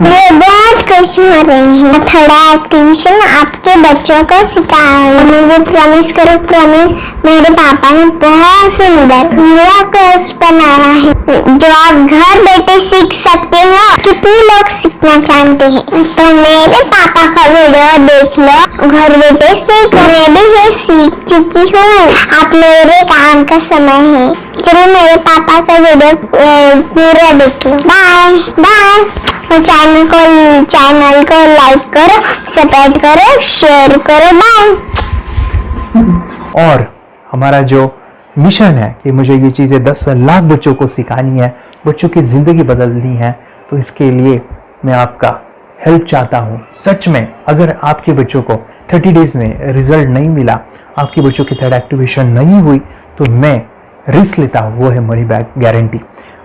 मैं बहुत खुश हो रही हूँ। थोड़ा एक्टिवेशन आपके बच्चों को सिखाऊंगी। मुझे प्रॉमिस करो, प्रॉमिस। मेरे पापा ने बहुत सुंदर मेरा कोर्स बनाया है जो आप घर बैठे सीख सकते हो। कितने लोग सीखना चाहते हैं तो मेरे पापा का वीडियो देख लो, घर बैठे सीख। मैं भी ये सीख चुकी हूँ। आप मेरे काम का समय है। चलो मेरे पापा का वीडियो पूरा देख लो। Bye bye. चैनल को लाइक करो, सब्सक्राइब करो, शेयर करो। बाय। और हमारा जो मिशन है कि मुझे ये चीज़ें 10 लाख बच्चों को सिखानी है, बच्चों की ज़िंदगी बदलनी है, तो इसके लिए मैं आपका हेल्प चाहता हूँ। सच में अगर आपके बच्चों को 30 डेज में रिजल्ट नहीं मिला, आपके बच्चों की थर्ड एक्टिवेशन नहीं हुई, तो मैं रिस्क लेता हूँ, वो है मनी बैक गारंटी।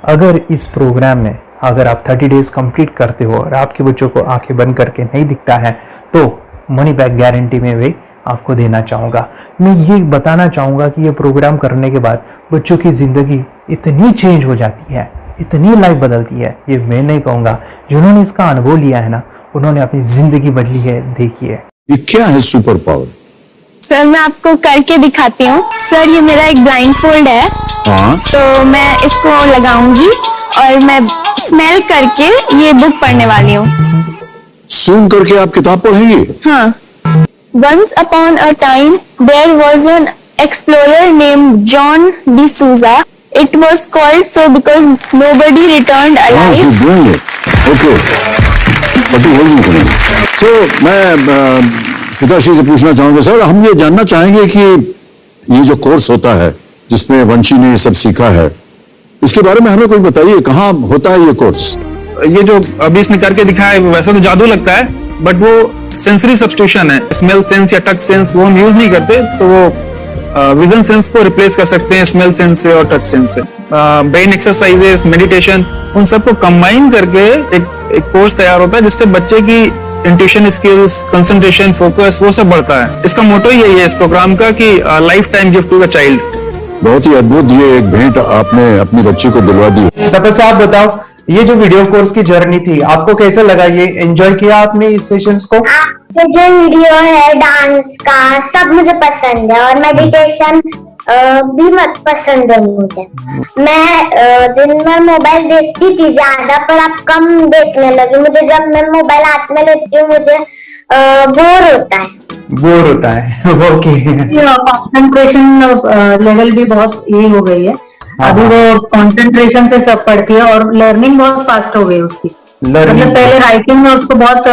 अगर इस प्रोग्राम में अगर आप 30 डेज कंप्लीट करते हो और आपके बच्चों को आंखें बंद करके नहीं दिखता है, तो मनी बैक गारंटी में भी आपको देना चाहूँगा। मैं ये बताना चाहूँगा कि ये प्रोग्राम करने के बाद बच्चों की ज़िंदगी इतनी चेंज हो जाती है, इतनी लाइफ बदलती है, ये मैं नहीं कहूँगा, जिन्होंने इसका अनुभव लिया है ना, उन्होंने अपनी ज़िंदगी बदली है। देखिए ये क्या है सुपर पावर? सर मैं आपको करके दिखाती हूँ। सर ये मेरा एक ब्लाइंड फोल्ड है, हाँ तो मैं इसको लगाऊंगी और मैं स्मेल करके ये बुक पढ़ने वाली हूँ। सूंघ करके आप किताब पढ़ेंगे? हाँ। Once upon a time, there was an explorer named John D'Souza. It was called so because nobody returned alive. Okay, तो मैं पिताश्री से पूछना चाहूंगा सर, हम ये जानना चाहेंगे कि ये जो कोर्स होता है जिसमें वंशी ने ये सब सीखा है, इसके बारे में हमें कोई बताइए, कहाँ होता है ये कोर्स? ये जो अभी इसने करके दिखाया है वैसा तो जादू लगता है, बट वो सेंसरी सब्स्टिट्यूशन है। स्मेल सेंस या टच सेंस वो हम यूज नहीं करते, तो वो विजन सेंस को रिप्लेस कर सकते हैं स्मेल सेंस से और टच सेंस से। ब्रेन एक्सरसाइजेस, मेडिटेशन, उन सबको कंबाइन करके एक कोर्स तैयार होता है जिससे बच्चे की इंट्यूशन स्किल्स, कंसंट्रेशन, फोकस वो सब बढ़ता है। इसका मोटो ही यही है इस प्रोग्राम का कि lifetime gift to the child. बहुत ही अद्भुत ये एक भेंट आपने अपनी बच्ची को दिलवा दी। तपस्या आप बताओ, ये जो वीडियो कोर्स की जर्नी थी आपको कैसा लगा? ये एंजॉय किया आपने इस सेशंस को? जो वीडियो है डांस का सब मुझे पसंद है और मेडिटेशन भी मत पसंद है मुझे। मैं दिन में मोबाइल देखती थी ज्यादा, पर अब कम देखने लगी। मुझे जब मैं मोबाइल हाथ में लेती हूँ मुझे बोर होता है। ओके। कंसंट्रेशन लेवल भी बहुत ये हो गई है। अभी वो कंसंट्रेशन से सब पढ़ती है और लर्निंग बहुत फास्ट हो गई उसकी। मतलब पहले राइटिंग में उसको बहुत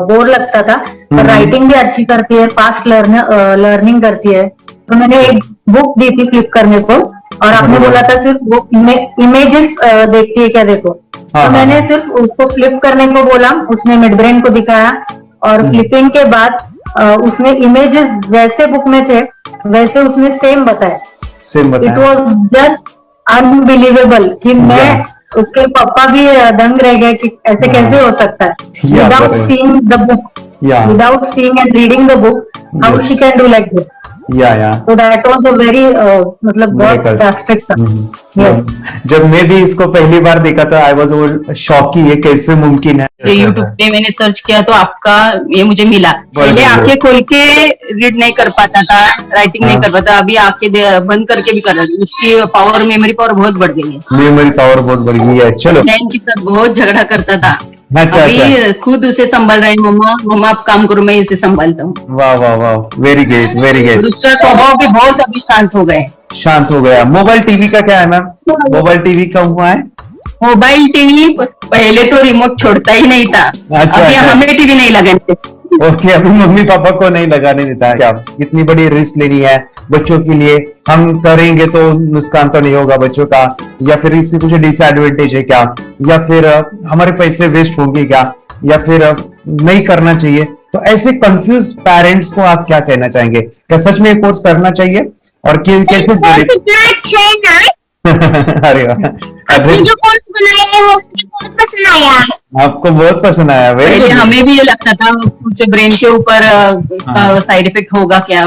बोर लगता था, पर राइटिंग भी अच्छी करती है, फास्ट लर्निंग करती है। तो मैंने एक बुक दी थी फ्लिप करने को और आपने बोला था सिर्फ वो इमेजेस देखती है क्या, देखो। तो मैंने सिर्फ उसको फ्लिप करने को बोला, उसने मिड ब्रेन को दिखाया और फ्लिपिंग के बाद उसने इमेजेस जैसे बुक में थे वैसे उसने सेम बताया। इट वॉज जस्ट अनबिलीवेबल कि मैं उसके पापा भी दंग रह गए कि ऐसे कैसे हो सकता है। Without seeing the book, without seeing and reading the book, how she can do like this. So that was a very मतलब बहुत drastic था। जब मैं भी इसको पहली बार देखा था आई वाज शॉक कि ये कैसे मुमकिन है। यूट्यूब पे मैंने सर्च किया तो आपका ये मुझे मिला। पहले आंखें खोल के रीड नहीं कर पाता था, राइटिंग नहीं कर पाता, अभी आंखें बंद करके भी कर रही हूँ। उसकी पावर, मेमोरी पावर बहुत बढ़ गई है। मेमोरी पावर बहुत बढ़ गई है। चलो, बहन के साथ बहुत झगड़ा करता था, अच्छा, अभी खुद उसे संभाल रहे हैं। मम्मा आप काम करो, मैं इसे संभालता हूँ। वाह वाह वाह, वेरी ग्रेट वेरी ग्रेट। उसका स्वभाव भी बहुत अभी शांत हो गए। शांत हो गया। मोबाइल टीवी का क्या है मैम? मोबाइल टीवी कब हुआ है? मोबाइल टीवी पहले तो रिमोट छोड़ता ही नहीं था। अभी हमें टीवी नहीं लगाने। ओके, अभी मम्मी पापा को नहीं लगाने देता है। क्या इतनी बड़ी रिस्क लेनी है बच्चों के लिए? हम करेंगे तो नुकसान तो नहीं होगा बच्चों का, या फिर इसमें कुछ डिसएडवांटेज है क्या, या फिर हमारे पैसे वेस्ट होंगे क्या, या फिर नहीं करना चाहिए? तो ऐसे कंफ्यूज पेरेंट्स को आप क्या कहना चाहेंगे? क्या सच में कोर्स करना चाहिए और कैसे? अरे आपने जो कोर्स बनाया है वो बहुत पसंद आया। आपको बहुत पसंद आया? पहले हमें भी ये लगता था कुछ ब्रेन के ऊपर इसका साइड इफेक्ट होगा क्या,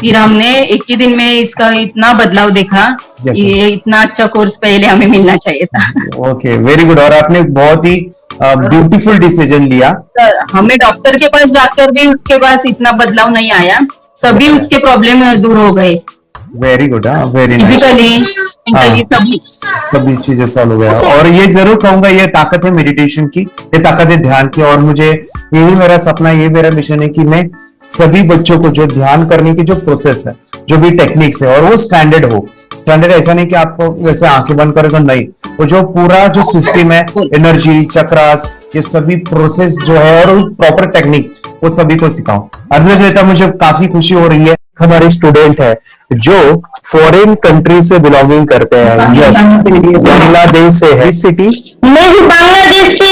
फिर हमने एक ही दिन में इसका इतना बदलाव देखा। ये इतना अच्छा कोर्स पहले हमें मिलना चाहिए था। Okay, very good. और आपने बहुत ही ब्यूटीफुल डिसीजन लिया। हमें डॉक्टर के पास जाकर भी उसके पास इतना बदलाव नहीं आया, सभी उसके प्रॉब्लम दूर हो गए। Very good, very nice. सभी चीजें सॉल्व हो गया। और ये जरूर कहूंगा, ये ताकत है मेडिटेशन की, ये ताकत है ध्यान की। और मुझे यही मेरा सपना, ये मेरा मिशन है कि मैं सभी बच्चों को जो ध्यान करने की जो प्रोसेस है, जो भी टेक्निक्स है, और वो स्टैंडर्ड हो। स्टैंडर्ड ऐसा नहीं कि आपको वैसे आंखें बंद करें तो नहीं, वो जो पूरा जो सिस्टम है, एनर्जी, चक्रास, ये सभी प्रोसेस जो है और प्रॉपर टेक्निक्स वो सभी को सिखाऊं। अद्वैत, मुझे काफी खुशी हो रही है, हमारे स्टूडेंट है जो फॉरेन कंट्री से बिलोंगिंग करते हैं। यस, बांग्लादेश से है। सिटी मैं भी बांग्लादेश से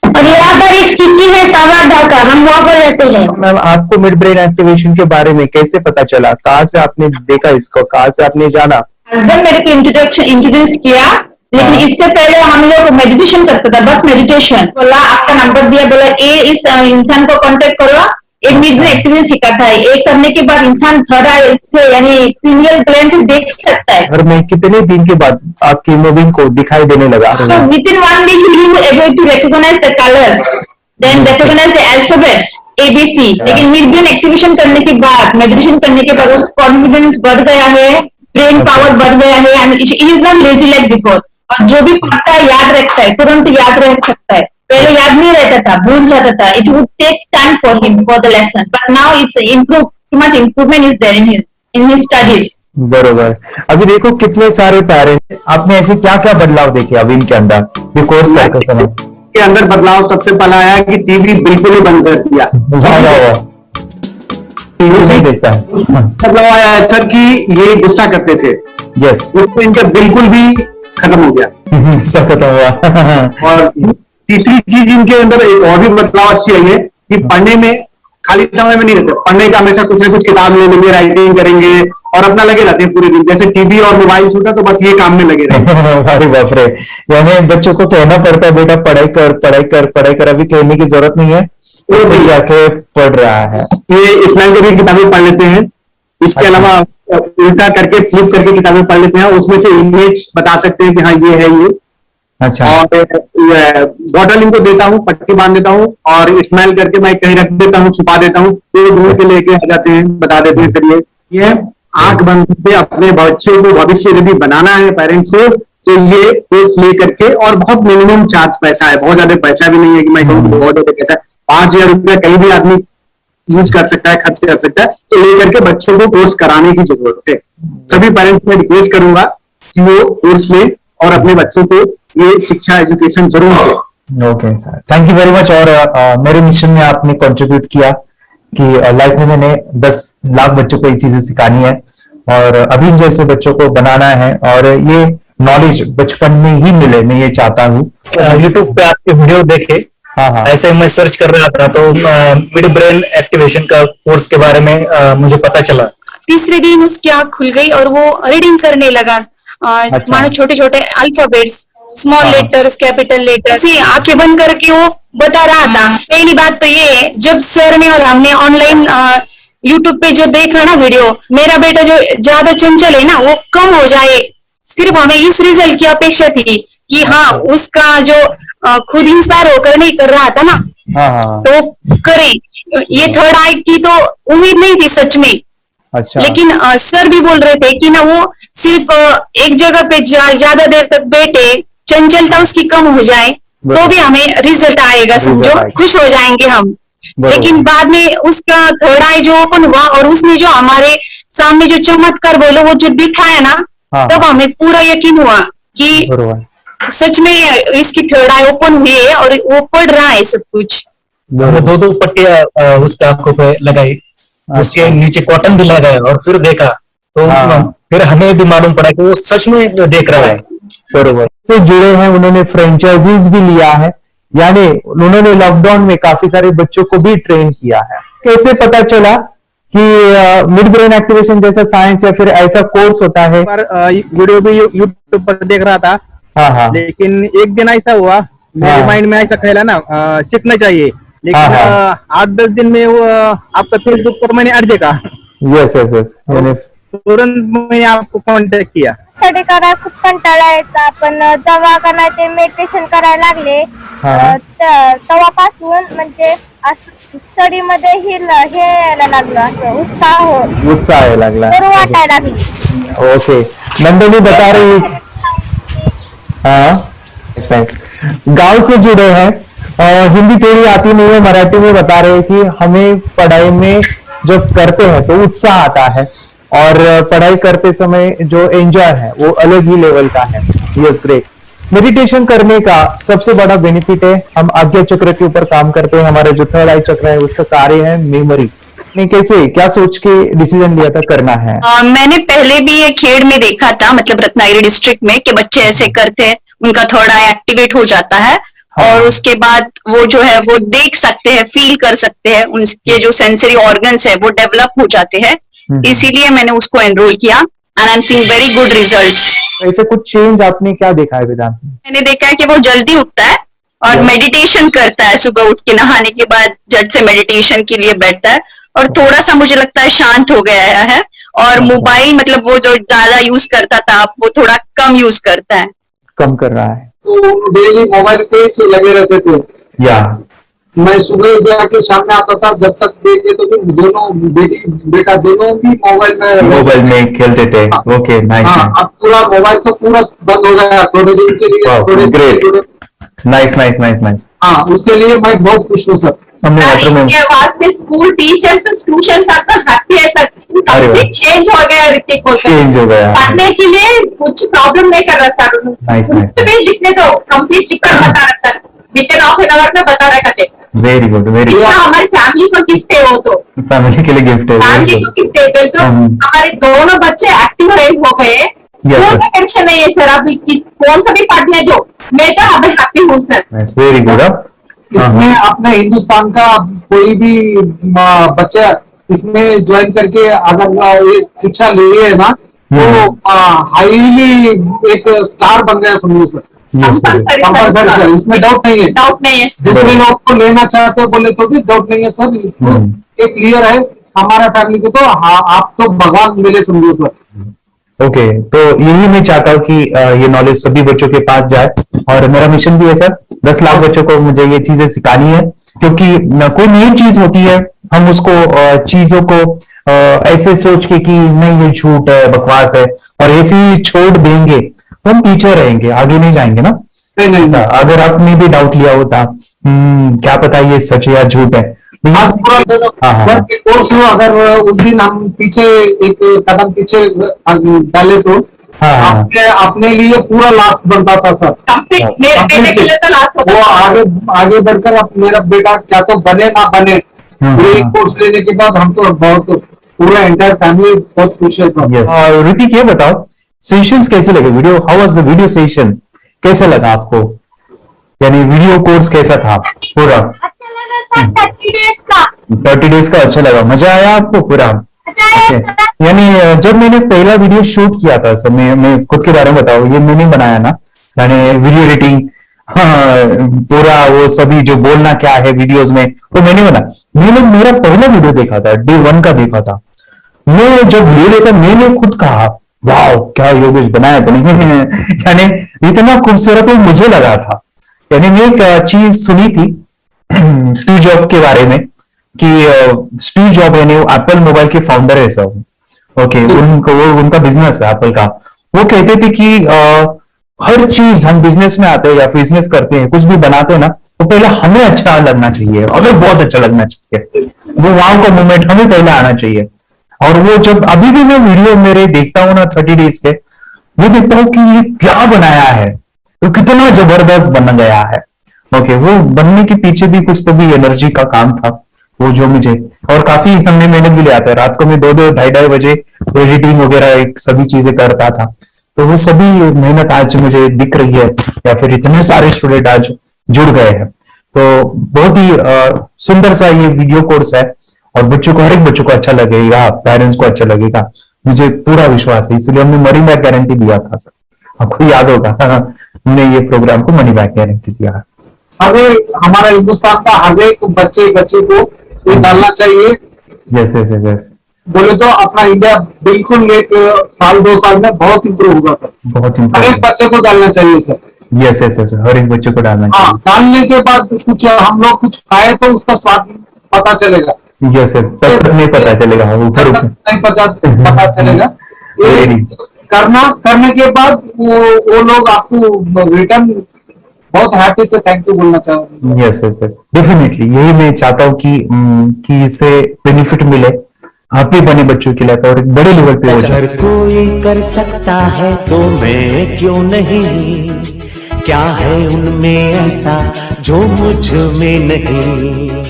और यहाँ पर एक सिटी है सावरढाका, हम वहाँ पर रहते हैं। मैम, आपको मिड ब्रेन एक्टिवेशन के बारे में कैसे पता चला? कहाँ से आपने देखा इसको, कहाँ से आपने जाना? हस्बैंड मेरे को इंट्रोड्यूस किया, लेकिन इससे पहले हम लोग मेडिटेशन करते थे, बस मेडिटेशन। बोला आपका नंबर दिया, बोला ये इस इंसान को कांटेक्ट करो, एक मिड ब्रेन एक्टिवेशन सिखाता है। एक करने के बाद इंसान थर्ड आई से यानी पिनियल ग्लैंड से देख सकता है। घर में कितने दिन के बाद आपकी मूविंग को दिखाई देने लगा? With in 1 week he was able to recognize the colors, then recognize the alphabets ABC। लेकिन मिड ब्रेन एक्टिवेशन करने के बाद, मेडिटेशन करने के बाद उसका कॉन्फिडेंस बढ़ गया है, ब्रेन पावर बढ़ गया है, and it is not lazy like before. और जो भी पढ़ता है याद रखता है, तुरंत याद रख सकता है। पहले याद नहीं रहता था, भूल जाता था। It would take time for him for the lesson, but now it's improve, too much improvement is there in his studies. बरोबर। अभी देखो कितने सारे पेरेंट्स, आपने ऐसे क्या क्या बदलाव देखे अभी इनके अंदर ये कोर्स करते समय? के अंदर बदलाव सबसे पहला आया कि टीवी बिल्कुल ही बंद कर दिया। टीवी नहीं देखता है। बदलाव आया है सर कि ये गुस्सा करते थे। यस, उसको इनका बिल्कुल भी खत्म हो गया। सब खत्म हुआ। और तीसरी चीज इनके अंदर एक और भी बदलाव अच्छी आई है कि पढ़ने में खाली समय में नहीं रहते, पढ़ने का हमेशा कुछ ना कुछ किताब ले लेंगे, राइटिंग करेंगे और अपना लगे रहते हैं पूरे दिन। जैसे टीवी और मोबाइल छूटा तो बस ये काम में लगे रहते हैं। अरे बाप रे, यानी बच्चों को कहना पड़ता है बेटा पढ़ाई कर पढ़ाई कर पढ़ाई कर, अभी कहने की जरूरत नहीं है, वो भी जाके पढ़ रहा है। ये इस्माइल करके किताबें पढ़ लेते हैं, इसके अलावा उल्टा करके फ्लिप करके किताबें पढ़ लेते हैं, उसमें से इमेज बता सकते हैं कि हाँ ये है ये। अच्छा। और बॉटल इनको देता हूँ, पट्टी बांध देता हूँ और इस्माइल करके मैं कहीं रख देता हूँ, छुपा देता हूँ, तो दूर से लेके आ जाते हैं, बता देते हैं सर ये आंख बंद करके अपने बच्चे को भविष्य यदि बनाना है पेरेंट्स को, तो ये कोर्स ले करके, और बहुत मिनिमम चार्ज पैसा है, बहुत ज्यादा पैसा भी नहीं है कि मैं कहूँ बहुत ज्यादा पैसा है। 5,000 रुपया कहीं भी आदमी यूज कर सकता है, खर्च कर सकता है, तो लेकर के बच्चों को कोर्स कराने की जरूरत है। सभी पेरेंट्स में रिक्वेस्ट करूंगा कि वो कोर्स ले और अपने बच्चों को ये शिक्षा एजुकेशन जरूर दे। Okay sir, thank you very much. और मेरे मिशन में आपने कंट्रीब्यूट किया कि लाइफ में मैंने 10 लाख बच्चों को ये चीजें सिखानी है और अभी जैसे बच्चों को बनाना है, और ये नॉलेज बचपन में ही मिले, मैं ये चाहता हूँ। यूट्यूब पे आपके वीडियो देखे, हाँ, ऐसे मैं सर्च कर रहा था तो मिड ब्रेन एक्टिवेशन का कोर्स के बारे में मुझे पता चला। तीसरे दिन उसकी आंख खुल गई और वो रीडिंग करने लगा। मानो छोटे छोटे alphabets, small letters, capital letters, आंखें बंद करके वो बता रहा था। पहली बात तो ये, जब सर ने और हमने ऑनलाइन यूट्यूब पे जो देखा ना वीडियो, मेरा बेटा जो ज्यादा चंचल है ना वो कम हो जाए, सिर्फ हमें इस रिजल्ट की अपेक्षा थी कि हाँ उसका जो खुद इंस्पायर होकर नहीं कर रहा था ना, तो वो करे। ये थर्ड आई की तो उम्मीद नहीं थी सच में। अच्छा। लेकिन सर भी बोल रहे थे कि ना वो सिर्फ एक जगह पे ज्यादा देर तक बैठे, चंचलता उसकी कम हो जाए तो भी हमें रिजल्ट आएगा, समझो खुश हो जाएंगे हम। लेकिन बाद में उसका थर्ड आई जो ओपन हुआ और उसने जो हमारे सामने जो चमत्कार बोलो वो जो दिखाया ना, तब हमें पूरा यकीन हुआ कि सच में इसकी थर्ड आई ओपन हुई है और वो पढ़ रहा है सब कुछ। दो पट्टियां उसके आंखों पे लगाई, उसके नीचे कॉटन भी लगाया और फिर देखा तो फिर हमें भी मालूम पड़ा कि वो सच में देख रहा है। बरोबर से जुड़े हैं, उन्होंने फ्रेंचाइजीज भी लिया है, यानी उन्होंने लॉकडाउन में काफी सारे बच्चों को भी ट्रेन किया है। कैसे पता चला कि मिड ब्रेन एक्टिवेशन जैसा साइंस या फिर ऐसा कोर्स होता है? वीडियो भी यूट्यूब पर देख रहा था। हाँ। लेकिन एक दिन ऐसा हुआ, मेरे माइंड में ऐसा ख्याल है ना सीखना चाहिए, लेकिन 8-10 दिन में वो आपका फेसबुक पर मैंने ऐड देखा। यस तुरंत मैंने आपको कॉन्टॅक्ट किया। स्टडी करायला खूप कंटाळा यायचा, पण जेव्हा का नाही ते मेडिटेशन करायला लागले तेव्हापासून म्हणजे स्टडी मध्ये हे यायला लागलं, असं उत्साह यायला लागला, बरं वाटायला लागलं। ओके, नंदिनी बता रही, हाँ गांव से जुड़े हैं, हिंदी थोड़ी आती नहीं है, मराठी में बता रहे हैं कि हमें पढ़ाई में जब करते हैं तो उत्साह आता है और पढ़ाई करते समय जो एंजॉय है वो अलग ही लेवल का है। Yes great. मेडिटेशन करने का सबसे बड़ा बेनिफिट है, हम आज्ञा चक्र के ऊपर काम करते हैं। हमारा जो थर्ड आई चक्र है उसका कार्य है मेमोरी। कैसे क्या सोच के डिसीजन लिया था करना है? मैंने पहले भी एक खेड़ में देखा था, मतलब रत्नागिरी डिस्ट्रिक्ट में, कि बच्चे ऐसे करते हैं, उनका थर्ड आई एक्टिवेट हो जाता है और उसके बाद वो जो है वो देख सकते हैं, फील कर सकते हैं, उनके जो सेंसरी ऑर्गन्स है वो डेवलप हो जाते हैं। इसीलिए मैंने उसको एनरोल किया and I am seeing very good results. ऐसे कुछ चेंज आपने क्या देखा है वेदांत में? मैंने देखा है कि वो जल्दी उठता है और मेडिटेशन करता है, सुबह उठ के नहाने के बाद झट से मेडिटेशन के लिए बैठता है और थोड़ा सा मुझे लगता है शांत हो गया है। और मोबाइल मतलब वो जो ज्यादा यूज करता था वो थोड़ा कम यूज करता है, कम कर रहा है। तो डेली मोबाइल पे ही लगे रहते थे। या मैं सुबह जाके शाम में आता था, जब तक देखे तो फिर दोनों बेटा दोनों भी मोबाइल में खेलते थे। Okay, nice. अब पूरा मोबाइल तो पूरा बंद हो गया थोड़े दिन के लिए। Nice nice nice nice. हाँ, उसके लिए मैं बहुत खुश हूँ सर। ये वास्ते स्कूल टीचर्स ट्यूशन आपका हैप्पी है सर, कंप्लीट चेंज हो गया ऋतिक को। चेंज हो गया, पढ़ने के लिए कुछ प्रॉब्लम नहीं कर रहा सर। Nice nice. लिखने दो, कंप्लीट लिखकर बता रहा sir, with half an hour में बता रहा करते। Very good, very good. हमारी फैमिली को गिफ्ट है, वो तो फैमिली के लिए गिफ्ट है, फैमिली को गिफ्ट है। तो हमारे दोनों बच्चे एक्टिव हो गए, स्कूल में टेंशन नहीं है सर। अभी कौन सा भी पढ़ने दो, मैं तो अभी हैप्पी हूँ सर। Very good. इसमें अपने हिंदुस्तान का कोई भी बच्चा इसमें ज्वाइन करके अगर ये शिक्षा ले है ना, तो हाईली एक स्टार बन गया समझो सर। कंपल्सरी सर, इसमें डाउट नहीं है। डाउट नहीं है। दूसरे लोग को लेना चाहते हो बोले तो भी डाउट नहीं है सर। इसको एक क्लियर है हमारा फैमिली को, तो आप तो भगवान मिले समझो सर। ओके, तो यही मैं चाहता हूँ कि ये नॉलेज सभी बच्चों के पास जाए और मेरा मिशन भी है सर, 10 लाख बच्चों को मुझे ये चीजें सिखानी है। क्योंकि कोई नई चीज होती है, हम उसको चीजों को ऐसे सोच के कि नहीं ये झूठ है, बकवास है, और ऐसे ही छोड़ देंगे तो हम पीछे रहेंगे, आगे नहीं जाएंगे ना। नहीं, अगर आपने भी डाउट लिया होता क्या पता ये सच है या झूठ है। सर के कोर्स हो, अगर उस दिन हम पीछे एक कदम पीछे डाले तो अपने लिए पूरा लास्ट बनता था सर। मेरे बेटे के लिए तो लास्ट होता वो आगे बढ़कर अब मेरा बेटा क्या तो बने ना बने, ये कोर्स लेने के बाद हम तो बहुत पूरा एंटायर फैमिली बहुत खुश है सर। और ऋतिक ये बताओ, सेशंस कैसे लगे? Video, how was the video session? कैसा लगा आपको? यानी वीडियो कोर्स कैसा था पूरा? अच्छा लगा सर। 30 डेज का 30 डेज का अच्छा लगा, मजा आया आपको पूरा? यानी जब मैंने पहला वीडियो शूट किया था सर, मैं खुद के बारे में बताओ, ये मैंने बनाया ना, मैंने वीडियो एडिटिंग, पूरा वो सभी जो बोलना क्या है वीडियोस में वो मैंने बना। मैंने मेरा पहला वीडियो देखा था, डे 1 का देखा था। मैं जब वीडियो देखा मैंने खुद कहा वाह क्या योगेश बनाया तो नहीं यानी इतना खूबसूरत मुझे लगा था। यानी मैं एक चीज सुनी थी स्टीव जॉब के बारे में कि स्टीव जॉब यानी एप्पल मोबाइल के फाउंडर है सब। ओके, उनका बिजनेस है एप्पल का। वो कहते थे कि हर चीज हम बिजनेस में आते हैं या बिजनेस करते हैं, कुछ भी बनाते हैं ना, तो पहले हमें अच्छा लगना चाहिए, हमें बहुत अच्छा लगना चाहिए, वो वहां का मोमेंट हमें पहले आना चाहिए। और वो जब अभी भी मैं वीडियो मेरे देखता हूँ ना 30 डेज के, वो देखता हूँ कि ये क्या बनाया है, तो कितना जबरदस्त बन गया है। ओके, वो बनने के पीछे भी कुछ तो भी एनर्जी का काम था वो जो मुझे, और काफी हमने मेहनत भी लिया था। रात को मैं 2-2 ढाई बजे एडिटिंग वगैरह सभी चीजें करता था। तो वो सभी मेहनत आज मुझे दिख रही है, या फिर इतने सारे स्टूडेंट आज जुड़ गए हैं। तो बहुत ही सुंदर सा ये वीडियो कोर्स है और बच्चों को, हर एक बच्चों को अच्छा लगेगा, पेरेंट्स को अच्छा लगेगा, मुझे पूरा विश्वास है। इसलिए हमने मनी बैक गारंटी दिया था सर, आपको याद होगा हमने ये प्रोग्राम को मनी बैक गारंटी दिया। हमें हमारा हिंदुस्तान का हर एक बच्चे को ये डालना चाहिए। यस बोले तो अपना इंडिया बिल्कुल 1 साल 2 साल में बहुत इंप्रूव होगा सर। बहुत हर एक बच्चे को डालना चाहिए सर। यस हर एक बच्चे को डालना चाहिए। डालने के बाद कुछ हम लोग कुछ खाए तो उसका स्वाद पता चलेगा। यस तब नहीं पता चलेगा, ऊपर नहीं पता चलेगा। करने के बाद वो लोग आपको रिटर्न बहुत हैप्पी से थैंक यू बोलना चाहूंगा। यस डेफिनेटली, यही मैं चाहता हूँ कि इससे बेनिफिट मिले हैप्पी बने बच्चों के लिए और एक बड़े लेवल पे हो जाए। अगर कोई कर सकता है तो मैं क्यों नहीं, क्या है उनमें ऐसा जो मुझ में नहीं।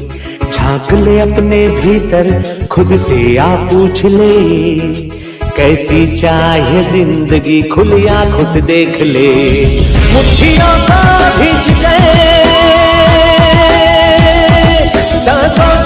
झांक ले अपने भीतर, खुद से आ पूछ ले, कैसी चाहे जिंदगी, खुली आंखों से देख ले। मुट्ठियों को भींच गए सांसों